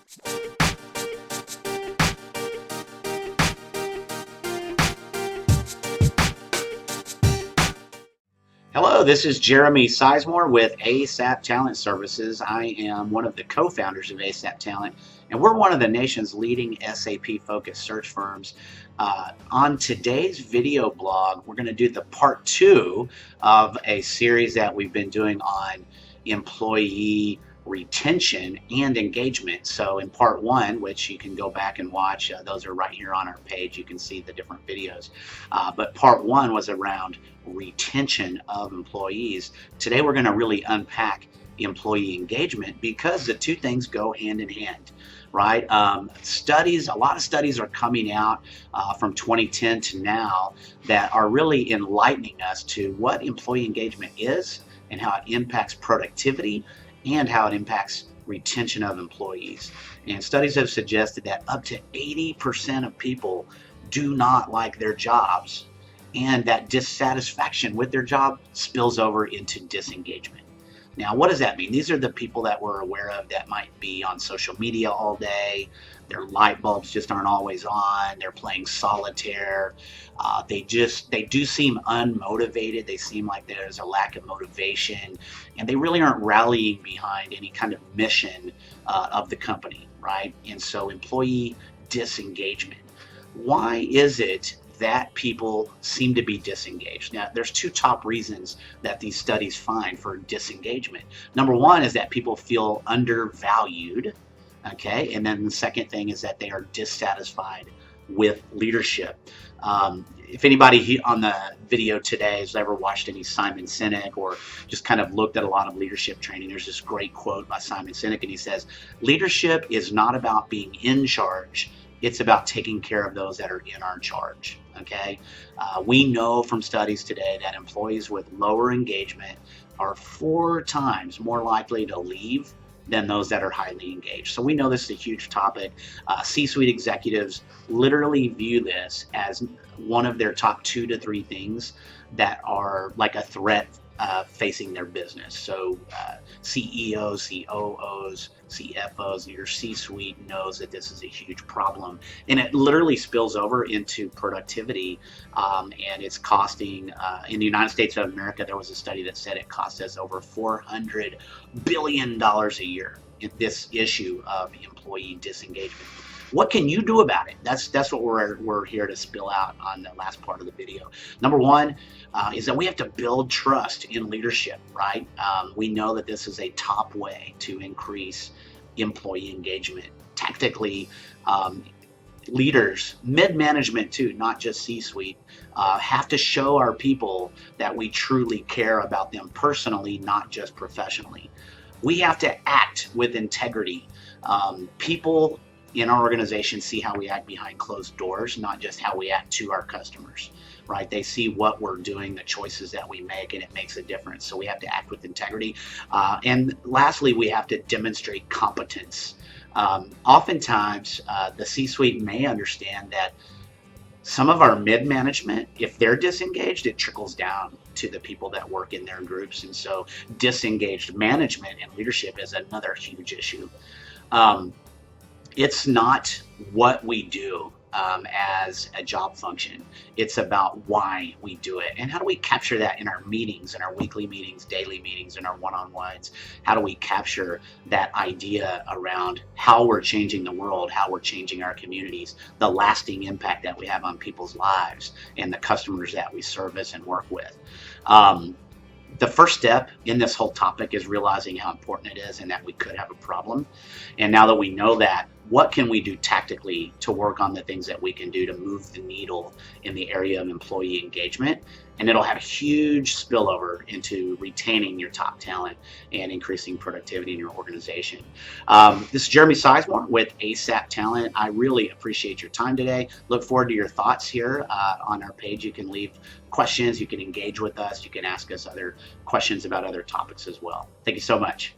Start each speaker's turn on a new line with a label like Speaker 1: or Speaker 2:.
Speaker 1: Hello, this is Jeremy Sisemore with ASAP Talent Services. I am one of the co-founders of ASAP Talent, and we're one of the nation's leading SAP-focused search firms. On today's video blog, we're going to do the part 2 of a series that we've been doing on employee retention and engagement. So in part 1, which you can go back and watch, those are right here on our page, you can see the different videos, but part 1 was around retention of employees. Today we're going to really unpack employee engagement, because the two things go hand in hand, right? A lot of studies are coming out from 2010 to now that are really enlightening us to what employee engagement is and how it impacts productivity and how it impacts retention of employees. And studies have suggested that up to 80% of people do not like their jobs, and that dissatisfaction with their job spills over into disengagement. Now, what does that mean? These are the people that we're aware of that might be on social media all day. Their light bulbs just aren't always on. They're playing solitaire. They do seem unmotivated. They seem like there's a lack of motivation, and they really aren't rallying behind any kind of mission of the company, right? And so employee disengagement. Why is it that people seem to be disengaged? Now, there's two top reasons that these studies find for disengagement. Number one is that people feel undervalued, okay? And then the second thing is that they are dissatisfied with leadership. If anybody on the video today has ever watched any Simon Sinek or just kind of looked at a lot of leadership training, there's this great quote by Simon Sinek, and he says, "Leadership is not about being in charge. It's about taking care of those that are in our charge." Okay, we know from studies today that employees with lower engagement are 4 times more likely to leave than those that are highly engaged. So we know this is a huge topic. C-suite executives literally view this as one of their top 2 to 3 things that are like a threat facing their business. So CEOs, COOs, CFOs, your C-suite knows that this is a huge problem, and it literally spills over into productivity, and it's costing, in the United States of America, there was a study that said it costs us over $400 billion a year in this issue of employee disengagement. What can you do about it? That's what we're here to spill out on the last part of the video. Number one is that we have to build trust in leadership, right? We know that this is a top way to increase employee engagement. Tactically, leaders, mid-management too, not just C-suite, have to show our people that we truly care about them personally, not just professionally. We have to act with integrity. People in our organization see how we act behind closed doors, not just how we act to our customers, right? They see what we're doing, the choices that we make, and it makes a difference. So we have to act with integrity. And lastly, we have to demonstrate competence. Oftentimes, the C-suite may understand that some of our mid-management, if they're disengaged, it trickles down to the people that work in their groups. And so disengaged management and leadership is another huge issue. It's not what we do as a job function. It's about why we do it. And how do we capture that in our meetings, in our weekly meetings, daily meetings, in our one-on-ones? How do we capture that idea around how we're changing the world, how we're changing our communities, the lasting impact that we have on people's lives and the customers that we service and work with? The first step in this whole topic is realizing how important it is and that we could have a problem. And now that we know that, what can we do tactically to work on the things that we can do to move the needle in the area of employee engagement? And it'll have a huge spillover into retaining your top talent and increasing productivity in your organization. This is Jeremy Sizemore with ASAP Talent. I really appreciate your time today. Look forward to your thoughts here on our page. You can leave questions, you can engage with us, you can ask us other questions about other topics as well. Thank you so much.